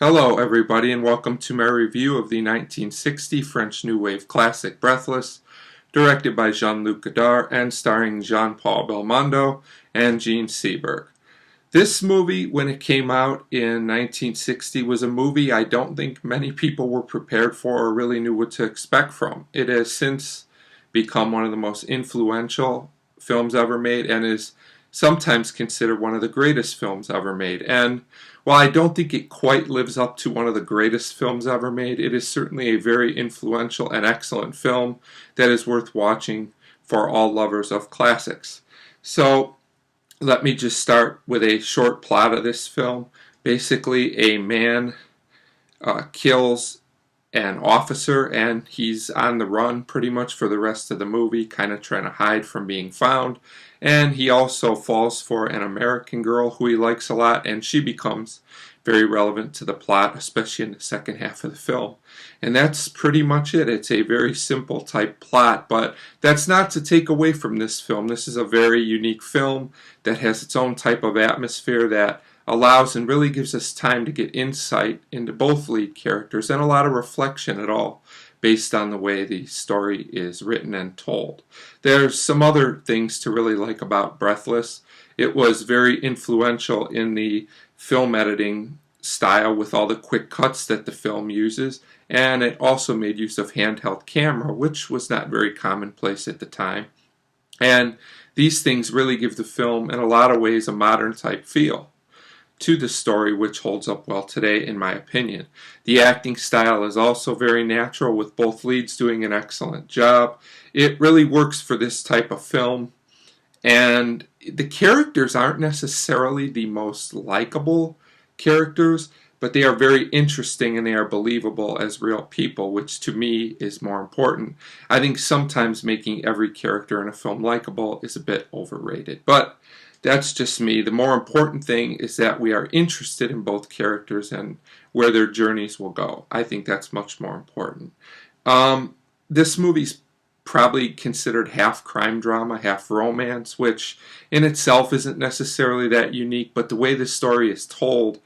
Hello everybody and welcome to my review of the 1960 French New Wave classic Breathless, directed by Jean-Luc Godard and starring Jean-Paul Belmondo and Jean Seberg. This movie, when it came out in 1960, was a movie I don't think many people were prepared for or really knew what to expect from. It has since become one of the most influential films ever made and is sometimes considered one of the greatest films ever made. And while I don't think it quite lives up to one of the greatest films ever made, it is certainly a very influential and excellent film that is worth watching for all lovers of classics. So let me just start with a short plot of this film. Basically, a man kills an officer and he's on the run pretty much for the rest of the movie, kind of trying to hide from being found. And he also falls for an American girl who he likes a lot, and she becomes very relevant to the plot, especially in the second half of the film. And that's pretty much it. It's a very simple type plot, but that's not to take away from this film. This is a very unique film that has its own type of atmosphere that allows and really gives us time to get insight into both lead characters and a lot of reflection at all based on the way the story is written and told. There's some other things to really like about Breathless. It was very influential in the film editing style with all the quick cuts that the film uses, and it also made use of handheld camera, which was not very commonplace at the time. And these things really give the film, in a lot of ways, a modern type feel to the story, which holds up well today in my opinion. The acting style is also very natural, with both leads doing an excellent job. It really works for this type of film, and the characters aren't necessarily the most likable characters, but they are very interesting and they are believable as real people, which to me is more important. I think sometimes making every character in a film likable is a bit overrated, but that's just me. The more important thing is that we are interested in both characters and where their journeys will go. I think that's much more important. This movie's probably considered half crime drama, half romance, which in itself isn't necessarily that unique, but the way the story is told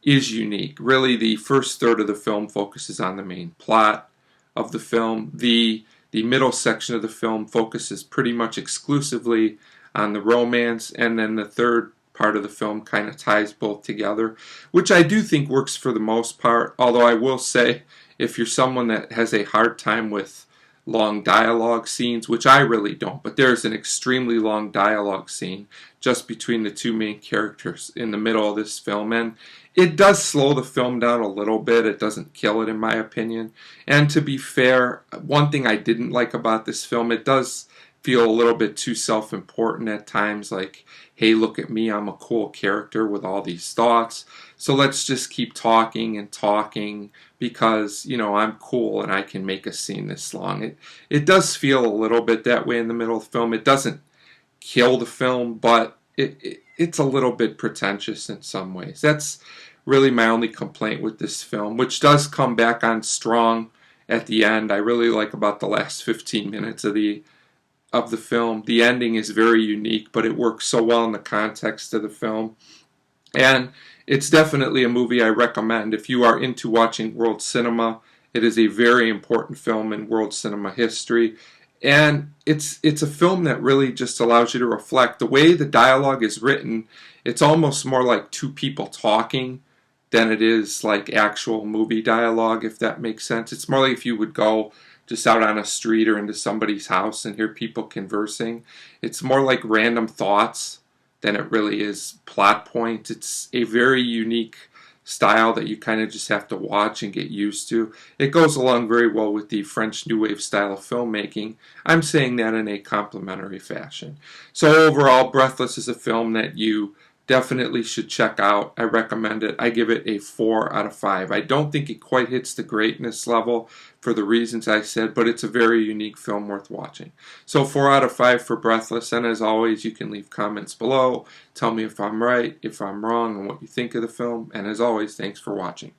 is unique. Really, the first third of the film focuses on the main plot of the film. The middle section of the film focuses pretty much exclusively on the romance, and then the third part of the film kind of ties both together, which I do think works for the most part, although I will say if you're someone that has a hard time with long dialogue scenes, which I really don't, but there's an extremely long dialogue scene just between the two main characters in the middle of this film, and it does slow the film down a little bit. It doesn't kill it in my opinion. And to be fair, one thing I didn't like about this film, it does feel a little bit too self-important at times, like, hey, look at me, I'm a cool character with all these thoughts, so let's just keep talking and talking because, you know, I'm cool and I can make a scene this long. It does feel a little bit that way in the middle of the film. It doesn't kill the film, but it's a little bit pretentious in some ways. That's really my only complaint with this film, which does come back on strong at the end. I really like about the last 15 minutes of the film. The ending is very unique, but it works so well in the context of the film. And it's definitely a movie I recommend. If you are into watching world cinema, it is a very important film in world cinema history. And it's a film that really just allows you to reflect. The way the dialogue is written, it's almost more like two people talking than it is like actual movie dialogue, if that makes sense. It's more like if you would go just out on a street or into somebody's house and hear people conversing. It's more like random thoughts than it really is plot points. It's a very unique style that you kind of just have to watch and get used to. It goes along very well with the French New Wave style of filmmaking. I'm saying that in a complimentary fashion. So overall, Breathless is a film that you definitely should check out. I recommend it. I give it a 4 out of 5. I don't think it quite hits the greatness level for the reasons I said, but it's a very unique film worth watching. So 4 out of 5 for Breathless, and as always, you can leave comments below. Tell me if I'm right, if I'm wrong, and what you think of the film, and as always, thanks for watching.